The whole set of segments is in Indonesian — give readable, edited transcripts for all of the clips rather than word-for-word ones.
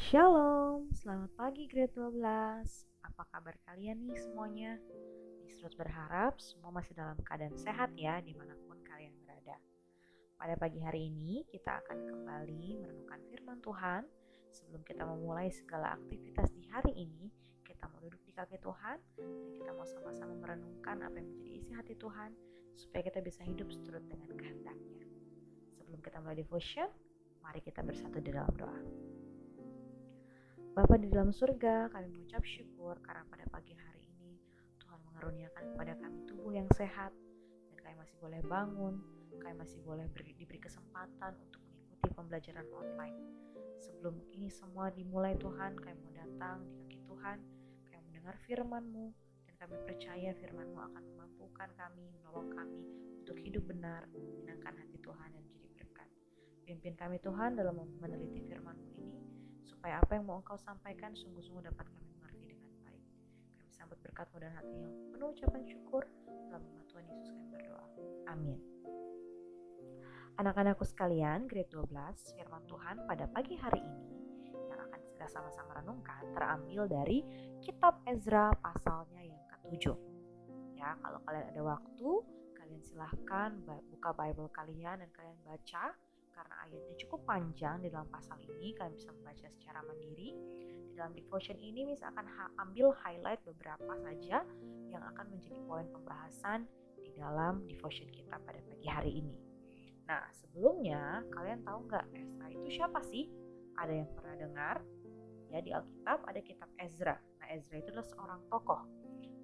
Shalom, selamat pagi grade 12. Apa kabar kalian nih semuanya? Terus berharap semua masih dalam keadaan sehat ya dimanapun kalian berada. Pada pagi hari ini kita akan kembali merenungkan firman Tuhan. Sebelum kita memulai segala aktivitas di hari ini, kita mau duduk di kaki Tuhan dan kita mau sama-sama merenungkan apa yang menjadi isi hati Tuhan supaya kita bisa hidup seturut dengan kehendaknya. Sebelum kita mulai devotion, mari kita bersatu di dalam doa. Bapa di dalam surga, kami mengucap syukur karena pada pagi hari ini Tuhan mengaruniakan kepada kami tubuh yang sehat dan kami masih boleh bangun, kami masih boleh diberi kesempatan untuk mengikuti pembelajaran online. Sebelum ini semua dimulai Tuhan, kami mau datang di kaki Tuhan, kami mendengar firman-Mu dan kami percaya firman-Mu akan memampukan kami, menolong kami untuk hidup benar, menyenangkan hati Tuhan dan menjadi berkat. Pimpin kami Tuhan dalam meneliti firman-Mu ini, supaya apa yang mau Engkau sampaikan sungguh-sungguh dapat kami mengerti dengan baik. Kami sambut berkat-Mu dan hati yang penuh ucapan syukur. Dalam nama Tuhan Yesus kami berdoa. Amin. Anak-anakku sekalian, grade 12, firman Tuhan pada pagi hari ini yang akan kita sama-sama renungkan terambil dari kitab Ezra pasalnya yang ke-7. Ya, kalau kalian ada waktu, kalian silahkan buka Bible kalian dan kalian baca. Karena ayatnya cukup panjang di dalam pasal ini, kalian bisa membaca secara mandiri. Di dalam devotion ini misalkan ambil highlight beberapa saja yang akan menjadi poin pembahasan di dalam devotion kita pada pagi hari ini. Nah, sebelumnya kalian tahu nggak Ezra itu siapa sih? Ada yang pernah dengar? Ya, di Alkitab ada kitab Ezra. Nah, Ezra itu adalah seorang tokoh.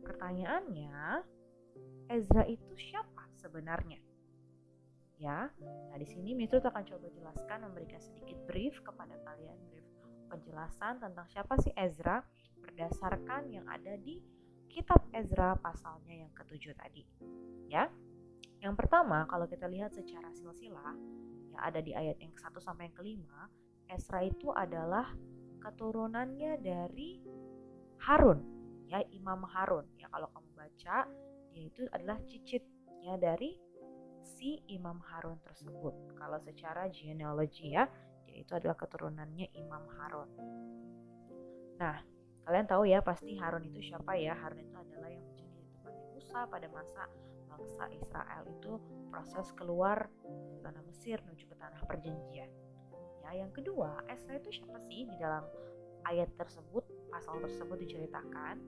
Pertanyaannya, Ezra itu siapa sebenarnya? Ya, nah di sini Mistrut akan coba jelaskan, memberikan sedikit brief kepada kalian, brief penjelasan tentang siapa sih Ezra berdasarkan yang ada di kitab Ezra pasalnya yang ke-7 tadi. Ya, yang pertama kalau kita lihat secara silsilah yang ada di ayat yang ke-1 sampai yang ke-5, Ezra itu adalah keturunannya dari Harun, ya Imam Harun. Ya kalau kamu baca, dia itu adalah cicitnya dari si Imam Harun tersebut. Kalau secara genealogi ya, dia itu adalah keturunannya Imam Harun. Nah, kalian tahu ya pasti Harun itu siapa ya? Harun itu adalah yang menjadi temannya Musa pada masa bangsa Israel itu proses keluar dari tanah Mesir menuju ke tanah perjanjian. Ya, yang kedua, Ezra itu siapa sih? Di dalam ayat tersebut, pasal tersebut diceritakan,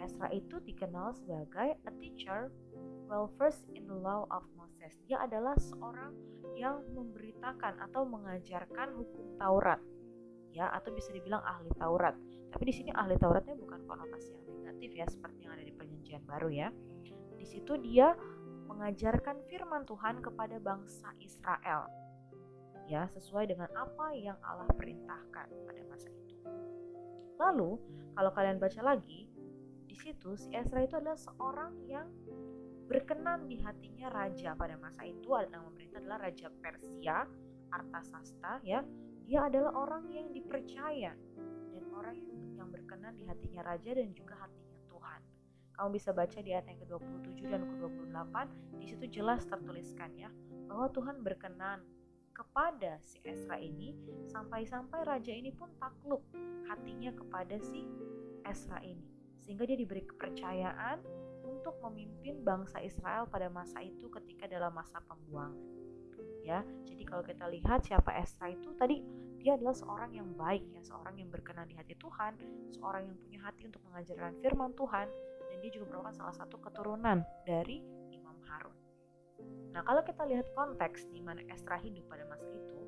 Ezra itu dikenal sebagai a teacher well versed in the law of Moses. Dia adalah seorang yang memberitakan atau mengajarkan hukum Taurat, ya, atau bisa dibilang ahli Taurat. Tapi di sini ahli Tauratnya bukan konotasi yang negatif ya, seperti yang ada di Perjanjian Baru ya. Di situ dia mengajarkan firman Tuhan kepada bangsa Israel, ya, sesuai dengan apa yang Allah perintahkan pada masa itu. Lalu, kalau kalian baca lagi, di situ si Ezra itu adalah seorang yang berkenan di hatinya raja pada masa itu. Yang memerintah adalah Raja Persia, Artasasta ya. Dia adalah orang yang dipercaya dan orang yang berkenan di hatinya raja dan juga hatinya Tuhan. Kamu bisa baca di ayat yang ke-27 dan ke-28, di situ jelas tertuliskan ya bahwa Tuhan berkenan kepada si Ezra ini sampai-sampai raja ini pun takluk hatinya kepada si Ezra ini, sehingga dia diberi kepercayaan untuk memimpin bangsa Israel pada masa itu ketika dalam masa pembuangan. Ya, jadi kalau kita lihat siapa Ezra itu tadi, dia adalah seorang yang baik ya, seorang yang berkenan di hati Tuhan, seorang yang punya hati untuk mengajarkan firman Tuhan, dan dia juga merupakan salah satu keturunan dari Imam Harun. Nah, kalau kita lihat konteks di mana Ezra hidup pada masa itu,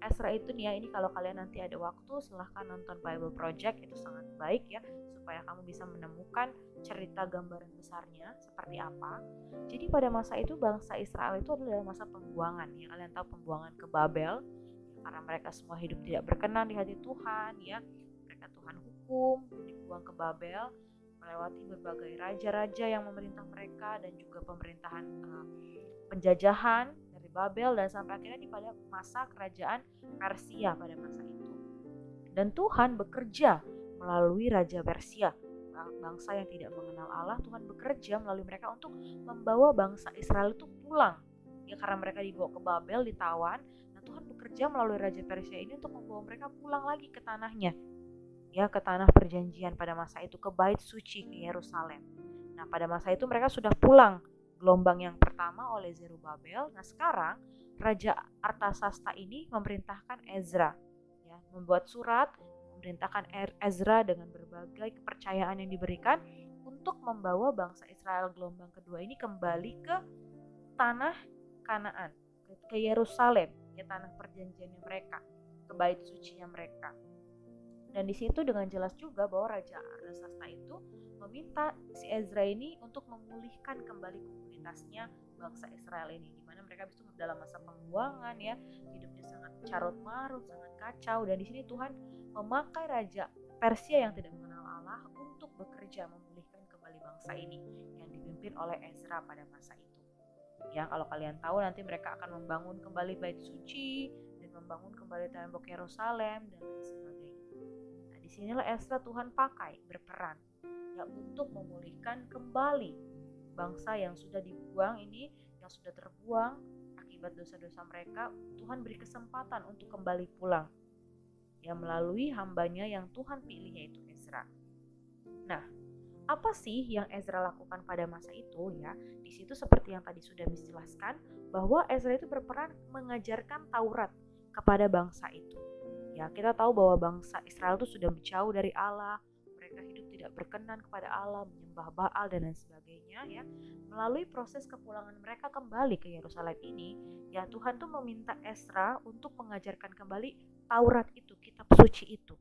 Ezra itu nih ya, ini kalau kalian nanti ada waktu silahkan nonton Bible Project, itu sangat baik ya, supaya kamu bisa menemukan cerita gambaran besarnya seperti apa. Jadi pada masa itu bangsa Israel itu adalah masa pembuangan ya, kalian tahu pembuangan ke Babel ya, karena mereka semua hidup tidak berkenan di hati Tuhan ya, mereka Tuhan hukum, dibuang ke Babel melewati berbagai raja-raja yang memerintah mereka dan juga pemerintahan penjajahan dari Babel dan sampai akhirnya pada masa kerajaan Persia pada masa itu. Dan Tuhan bekerja melalui Raja Persia, bangsa yang tidak mengenal Allah. Tuhan bekerja melalui mereka untuk membawa bangsa Israel itu pulang. Ya karena mereka dibawa ke Babel, ditawan. Nah Tuhan bekerja melalui Raja Persia ini untuk membawa mereka pulang lagi ke tanahnya. ya ke tanah perjanjian pada masa itu, ke bait suci, ke Yerusalem. Nah, pada masa itu mereka sudah pulang gelombang yang pertama oleh Zerubabel. Nah, sekarang Raja Artasasta ini memerintahkan Ezra, ya, membuat surat, memerintahkan Ezra dengan berbagai kepercayaan yang diberikan untuk membawa bangsa Israel gelombang kedua ini kembali ke tanah Kanaan, ke Yerusalem, ya tanah perjanjiannya mereka, ke bait sucinya mereka. Dan di situ dengan jelas juga bahwa Raja Artasasta itu meminta si Ezra ini untuk memulihkan kembali komunitasnya bangsa Israel ini, di mana mereka itu dalam masa pembuangan, ya, hidupnya sangat carut marut, sangat kacau. Dan di sini Tuhan memakai Raja Persia yang tidak mengenal Allah untuk bekerja memulihkan kembali bangsa ini yang dipimpin oleh Ezra pada masa itu. Ya, kalau kalian tahu nanti mereka akan membangun kembali bait suci dan membangun kembali tembok Yerusalem dan lain sebagainya. Disinilah Ezra Tuhan pakai berperan, ya, untuk memulihkan kembali bangsa yang sudah dibuang ini, yang sudah terbuang akibat dosa-dosa mereka. Tuhan beri kesempatan untuk kembali pulang, ya, melalui hambanya yang Tuhan pilih, yaitu Ezra. Nah, apa sih yang Ezra lakukan pada masa itu, ya? Di situ seperti yang tadi sudah dijelaskan bahwa Ezra itu berperan mengajarkan Taurat kepada bangsa itu. Ya, kita tahu bahwa bangsa Israel itu sudah jauh dari Allah, mereka hidup tidak berkenan kepada Allah, menyembah Baal dan lain sebagainya, ya. Melalui proses kepulangan mereka kembali ke Yerusalem ini, ya, Tuhan tuh meminta Ezra untuk mengajarkan kembali Taurat itu, kitab suci itu.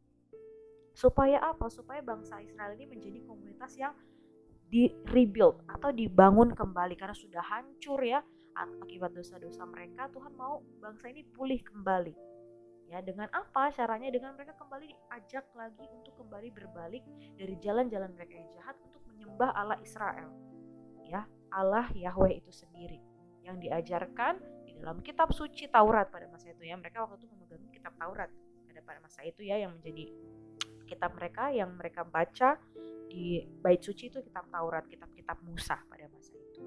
Supaya apa? Supaya bangsa Israel ini menjadi komunitas yang di-rebuild atau dibangun kembali karena sudah hancur, ya, akibat dosa-dosa mereka. Tuhan mau bangsa ini pulih kembali. Ya, dengan apa caranya? Dengan mereka kembali diajak lagi untuk kembali berbalik dari jalan-jalan mereka yang jahat untuk menyembah Allah Israel, ya, Allah Yahweh itu sendiri yang diajarkan di dalam kitab suci Taurat pada masa itu, ya. Mereka waktu itu memegang kitab Taurat pada masa itu, ya, yang menjadi kitab mereka yang mereka baca di bait suci itu kitab Taurat, kitab-kitab Musa pada masa itu,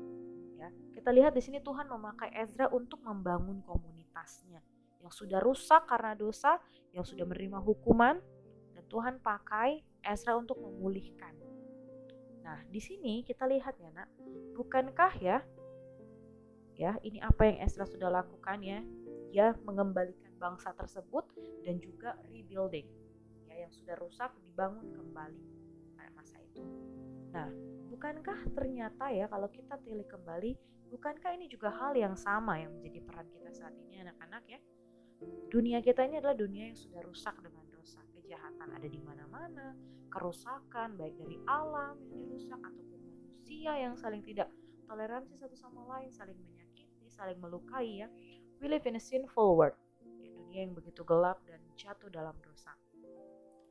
ya. Kita lihat di sini Tuhan memakai Ezra untuk membangun komunitasnya yang sudah rusak karena dosa, yang sudah menerima hukuman, dan Tuhan pakai Ezra untuk memulihkan. Nah, di sini kita lihat, ya, Nak, bukankah ya ini apa yang Ezra sudah lakukan, ya? Dia mengembalikan bangsa tersebut dan juga rebuilding, ya, yang sudah rusak dibangun kembali pada masa itu. Nah, bukankah ternyata, ya, kalau kita tilik kembali, bukankah ini juga hal yang sama yang menjadi peran kita saat ini, anak-anak, ya? Dunia kita ini adalah dunia yang sudah rusak dengan dosa. Kejahatan ada di mana-mana, kerusakan baik dari alam yang dirusak ataupun manusia yang saling tidak toleransi satu sama lain, saling menyakiti, saling melukai, ya. We live in a sinful world, ya, dunia yang begitu gelap dan jatuh dalam dosa.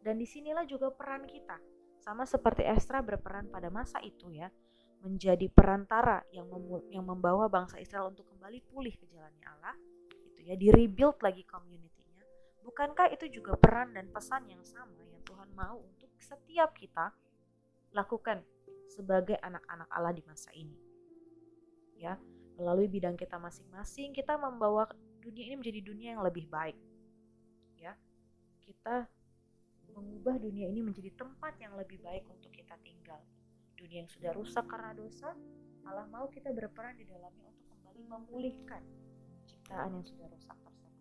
Dan disinilah juga peran kita, sama seperti Ezra berperan pada masa itu, ya, menjadi perantara yang membawa bangsa Israel untuk kembali pulih ke jalannya Allah, ya, di-rebuild lagi community-nya. Bukankah itu juga peran dan pesan yang sama yang Tuhan mau untuk setiap kita lakukan sebagai anak-anak Allah di masa ini, ya? Melalui bidang kita masing-masing, kita membawa dunia ini menjadi dunia yang lebih baik, ya. Kita mengubah dunia ini menjadi tempat yang lebih baik untuk kita tinggal. Dunia yang sudah rusak karena dosa, Allah mau kita berperan di dalamnya untuk kembali memulihkan ciptaan yang sudah rusak tersebut.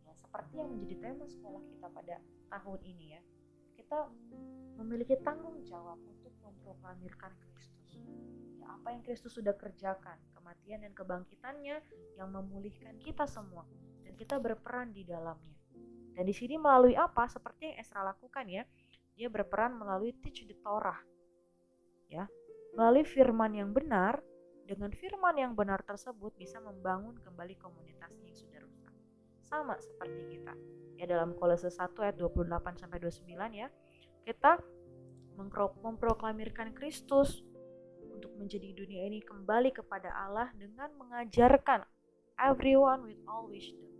Ya, seperti yang menjadi tema sekolah kita pada tahun ini, ya, kita memiliki tanggung jawab untuk memproklamirkan Kristus. Ya, apa yang Kristus sudah kerjakan, kematian dan kebangkitannya yang memulihkan kita semua, dan kita berperan di dalamnya. Dan di sini melalui apa? Seperti yang Ezra lakukan, ya, dia berperan melalui teach the Torah, ya, melalui firman yang benar. Dengan firman yang benar tersebut bisa membangun kembali komunitasnya yang sudah rusak. Sama seperti kita, ya, dalam Kolose 1 ayat 28 sampai 29, ya. Kita memproklamirkan Kristus untuk menjadi dunia ini kembali kepada Allah dengan mengajarkan everyone with all wisdom.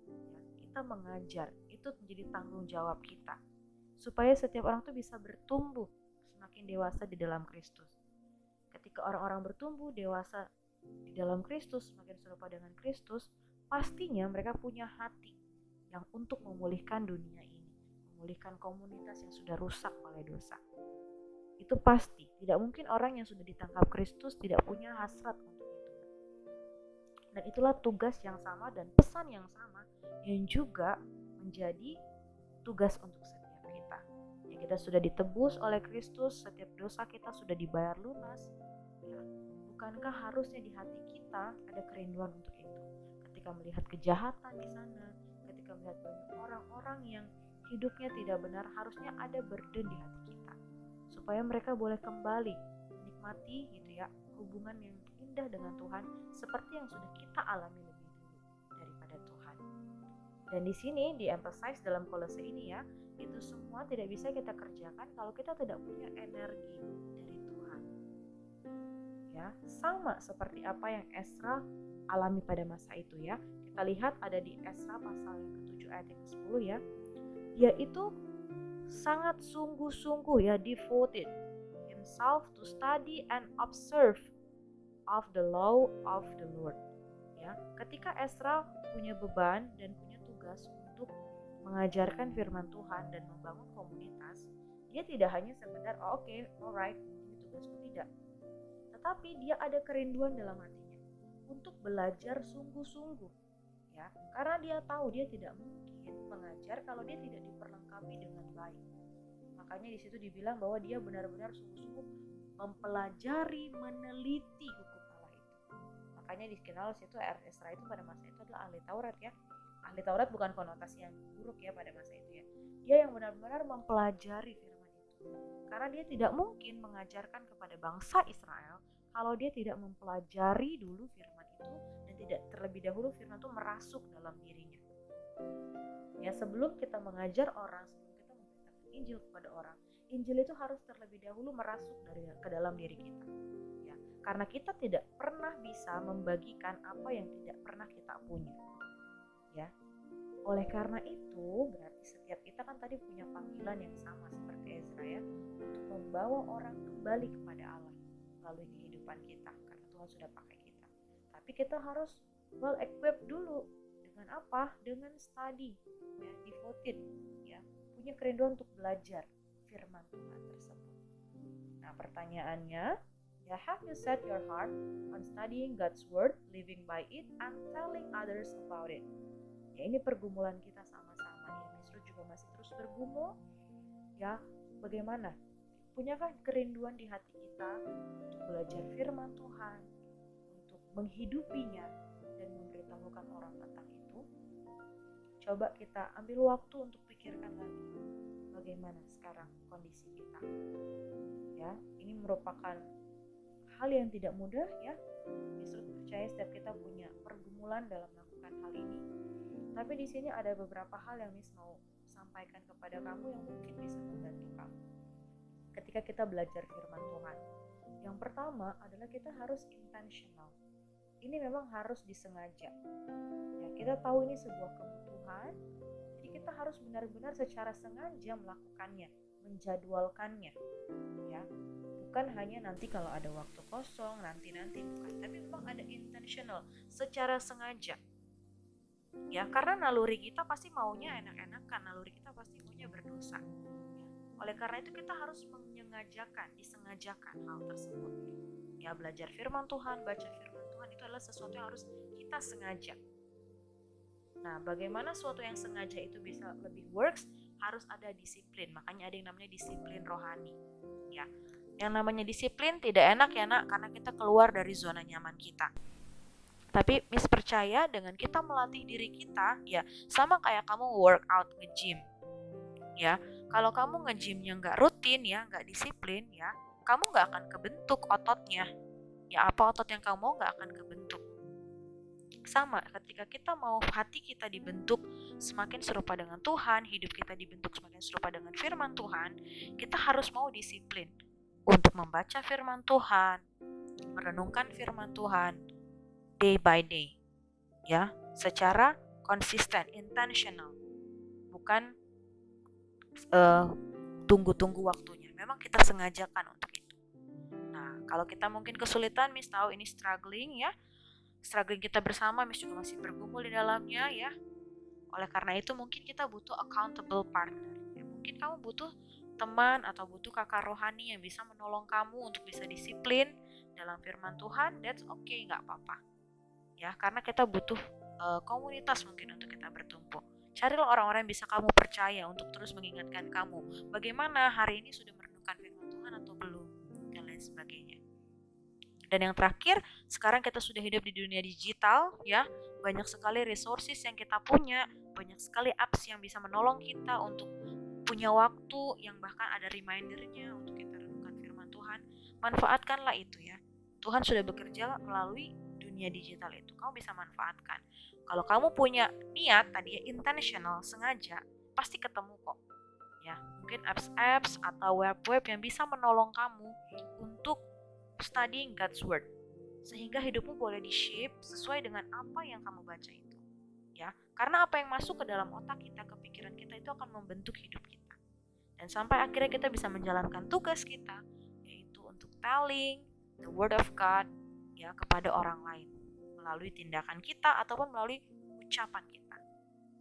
Ya, kita mengajar, itu menjadi tanggung jawab kita. Supaya setiap orang tuh bisa bertumbuh semakin dewasa di dalam Kristus. Ketika orang-orang bertumbuh dewasa di dalam Kristus, semakin serupa dengan Kristus, pastinya mereka punya hati yang untuk memulihkan dunia ini, memulihkan komunitas yang sudah rusak oleh dosa. Itu pasti, tidak mungkin orang yang sudah ditangkap Kristus tidak punya hasrat untuk itu. Dan itulah tugas yang sama dan pesan yang sama yang juga menjadi tugas untuk setiap kita. Ya, kita sudah ditebus oleh Kristus, setiap dosa kita sudah dibayar lunas. Ya, bukankah harusnya di hati kita ada kerinduan untuk itu? Ketika melihat kejahatan di sana, ketika melihat banyak orang-orang yang hidupnya tidak benar, harusnya ada burden di hati kita supaya mereka boleh kembali menikmati gitu ya hubungan yang indah dengan Tuhan seperti yang sudah kita alami lebih dulu daripada Tuhan. Dan di sini di-emphasize dalam Kolose ini ya, itu semua tidak bisa kita kerjakan kalau kita tidak punya energi dari Tuhan. Ya, sama seperti apa yang Ezra alami pada masa itu ya. Kita lihat ada di Ezra pasal yang ke-7 ayat yang ke-10 ya. Dia itu sangat sungguh-sungguh ya, devoted himself to study and observe of the law of the Lord. Ya, ketika Ezra punya beban dan punya tugas untuk mengajarkan firman Tuhan dan membangun komunitas, dia tidak hanya sekedar alright, ini tugasku, tidak. Tetapi dia ada kerinduan dalam hatinya untuk belajar sungguh-sungguh. Ya, karena dia tahu dia tidak mungkin mengajar kalau dia tidak diperlengkapi dengan baik. Makanya di situ dibilang bahwa dia benar-benar sungguh-sungguh mempelajari, meneliti hukum Allah itu. Makanya dikenal situ Ezra itu pada masa itu adalah ahli Taurat ya. Ahli Taurat bukan konotasi yang buruk ya pada masa itu ya. Dia yang benar-benar mempelajari firman itu. Karena dia tidak mungkin mengajarkan kepada bangsa Israel kalau dia tidak mempelajari dulu firman itu dan tidak terlebih dahulu firman itu merasuk dalam dirinya. Ya, sebelum kita mengajar orang, sebelum kita memberitakan Injil kepada orang, Injil itu harus terlebih dahulu merasuk ke dalam diri kita. Ya, karena kita tidak pernah bisa membagikan apa yang tidak pernah kita punya. Ya, oleh karena itu berarti setiap kita kan tadi punya panggilan yang sama seperti Ezra ya, untuk membawa orang kembali kepada Allah melalui kehidupan kita, karena Tuhan sudah pakai kita. Tapi kita harus well equipped dulu. Dengan apa? Dengan study, ya, devoted, ya, punya kerinduan untuk belajar firman Tuhan tersebut. Nah, pertanyaannya, ya, have you set your heart on studying God's word, living by it, and telling others about it? Ya, ini pergumulan kita sama-sama ya. Miss Ruth juga masih terus bergumul. Ya, bagaimana? Punyakah kerinduan di hati kita untuk belajar firman Tuhan, untuk menghidupinya dan memberitahukan orang tentang itu? Coba kita ambil waktu untuk pikirkan lagi bagaimana sekarang kondisi kita. Ya, ini merupakan hal yang tidak mudah ya. Miss Ruth percaya setiap kita punya pergumulan dalam melakukan hal ini. Tapi di sini ada beberapa hal yang Miss mau sampaikan kepada kamu yang mungkin bisa membantu kamu ketika kita belajar firman Tuhan. Yang pertama adalah kita harus intentional. Ini memang harus disengaja. Ya, kita tahu ini sebuah kebutuhan, jadi kita harus benar-benar secara sengaja melakukannya, menjadwalkannya. Ya, bukan hanya nanti kalau ada waktu kosong, nanti bukan, tapi memang ada intentional, secara sengaja. Ya, karena naluri kita pasti maunya enak-enakan, naluri kita pasti maunya berdosa. Ya, oleh karena itu kita harus disengajakan hal tersebut. Ya, belajar firman Tuhan, baca firman Tuhan itu adalah sesuatu yang harus kita sengaja. Nah, bagaimana sesuatu yang sengaja itu bisa lebih works? Harus ada disiplin. Makanya ada yang namanya disiplin rohani. Ya, yang namanya disiplin tidak enak ya nak, karena kita keluar dari zona nyaman kita. Tapi Miss percaya dengan kita melatih diri kita, ya sama kayak kamu workout nge-gym. Ya, kalau kamu nge-gymnya nggak rutin ya, nggak disiplin ya, kamu nggak akan kebentuk ototnya. Ya, apa otot yang kamu mau nggak akan kebentuk. Sama ketika kita mau hati kita dibentuk semakin serupa dengan Tuhan, hidup kita dibentuk semakin serupa dengan firman Tuhan, kita harus mau disiplin untuk membaca firman Tuhan, merenungkan firman Tuhan day by day, ya, secara konsisten, intentional, bukan tunggu-tunggu waktunya. Memang kita sengajakan untuk itu. Nah, kalau kita mungkin kesulitan, Miss tahu ini struggling kita bersama, Miss juga masih bergumul di dalamnya ya. Oleh karena itu mungkin kita butuh accountable partner, ya, Mungkin kamu butuh teman atau butuh kakak rohani yang bisa menolong kamu untuk bisa disiplin dalam firman Tuhan. That's okay, nggak apa-apa. Ya, karena kita butuh komunitas mungkin untuk kita bertumpu. Carilah orang-orang yang bisa kamu percaya untuk terus mengingatkan kamu bagaimana hari ini sudah merenungkan firman Tuhan atau belum, dan lain sebagainya. Dan yang terakhir, sekarang kita sudah hidup di dunia digital, ya. Banyak sekali resources yang kita punya, banyak sekali apps yang bisa menolong kita untuk punya waktu yang bahkan ada remindernya untuk kita renungkan firman Tuhan. Manfaatkanlah itu ya. Tuhan sudah bekerja melalui dunia digital itu. Kamu bisa manfaatkan. Kalau kamu punya niat tadi ya, intentional, sengaja, pasti ketemu kok. Ya, mungkin apps-apps atau web-web yang bisa menolong kamu untuk studying God's Word, sehingga hidupmu boleh di-shape sesuai dengan apa yang kamu baca itu. Ya, karena apa yang masuk ke dalam otak kita, ke pikiran kita itu akan membentuk hidup kita. Dan sampai akhirnya kita bisa menjalankan tugas kita, yaitu untuk telling the word of God ya kepada orang lain melalui tindakan kita ataupun melalui ucapan kita.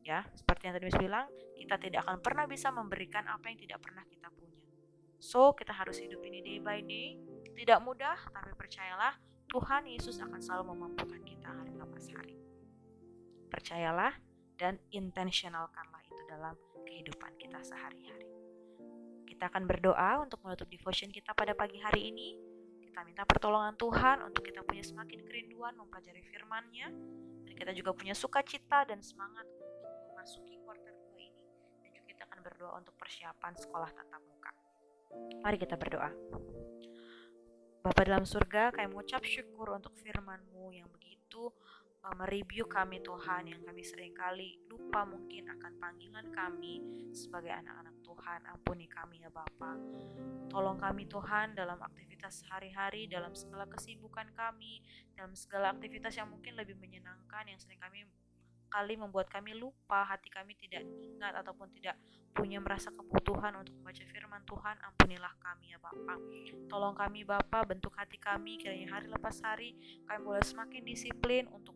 Ya, seperti yang tadi Miss bilang, kita tidak akan pernah bisa memberikan apa yang tidak pernah kita punya. So, kita harus hidup ini day by day. Tidak mudah, tapi percayalah, Tuhan Yesus akan selalu memampukan kita hari lepas hari. Percayalah dan intentionalkanlah itu dalam kehidupan kita sehari-hari. Kita akan berdoa untuk menutup devotion kita pada pagi hari ini. Kita minta pertolongan Tuhan untuk kita punya semakin kerinduan mempelajari firman-Nya, dan kita juga punya sukacita dan semangat untuk memasuki kuartal 2 ini, dan juga kita akan berdoa untuk persiapan sekolah tatap muka. Mari kita berdoa. Bapa dalam surga, kami mengucap syukur untuk firman-Mu yang begitu mereview kami Tuhan, yang kami seringkali lupa mungkin akan panggilan kami sebagai anak-anak Tuhan. Ampuni kami ya Bapa. Tolong kami Tuhan dalam aktivitas sehari-hari, dalam segala kesibukan kami, dalam segala aktivitas yang mungkin lebih menyenangkan, yang sering kali membuat kami lupa, hati kami tidak ingat ataupun tidak punya merasa kebutuhan untuk membaca firman Tuhan. Ampunilah kami ya Bapa. Tolong kami Bapa, bentuk hati kami kiranya hari lepas hari kami boleh semakin disiplin untuk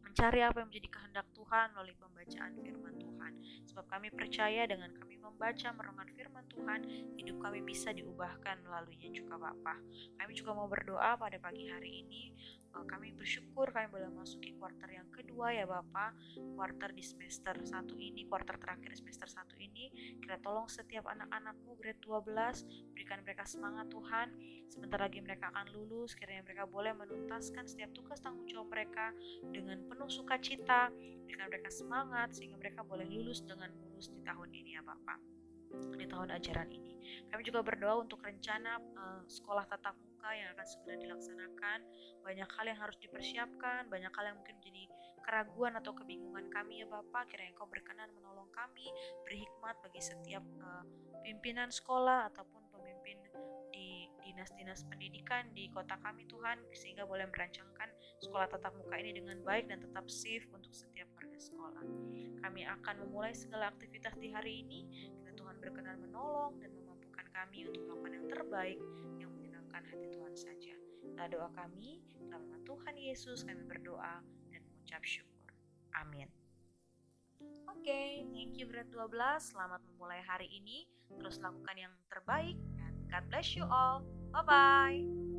mencari apa yang menjadi kehendak Tuhan melalui pembacaan firman Tuhan. Sebab kami percaya dengan kami membaca merenungkan firman Tuhan, hidup kami bisa diubahkan melaluinya juga Bapa. Kami juga mau berdoa pada pagi hari ini. Kami bersyukur kami boleh masuki kuarter yang kedua ya Bapa. Kuarter di semester 1 ini, kuarter terakhir semester 1 ini. Kira tolong setiap anak-anakmu grade 12, berikan mereka semangat Tuhan. Sebentar lagi mereka akan lulus, kiranya mereka boleh menuntaskan setiap tugas tanggung jawab mereka dengan penuh sukacita. Berikan mereka semangat sehingga mereka boleh lulus dengan mulus di tahun ini ya Bapak, di tahun ajaran ini. Kami juga berdoa untuk rencana sekolah tatap muka yang akan segera dilaksanakan. Banyak hal yang harus dipersiapkan, banyak hal yang mungkin menjadi keraguan atau kebingungan kami ya Bapak. Kiranya Engkau berkenan menolong kami, berhikmat bagi setiap pimpinan sekolah ataupun pemimpin di dinas-dinas pendidikan di kota kami Tuhan, sehingga boleh merancangkan sekolah tatap muka ini dengan baik dan tetap safe untuk setiap warga sekolah. Kami akan memulai segala aktivitas di hari ini. Tuhan berkenan menolong dan memampukan kami untuk melakukan yang terbaik yang menyenangkan hati Tuhan saja. Nah, doa kami dalam nama Tuhan Yesus kami berdoa dan mengucap syukur. Amin. Oke, thank you grade 12. Selamat memulai hari ini. Terus lakukan yang terbaik dan God bless you all. Bye-bye.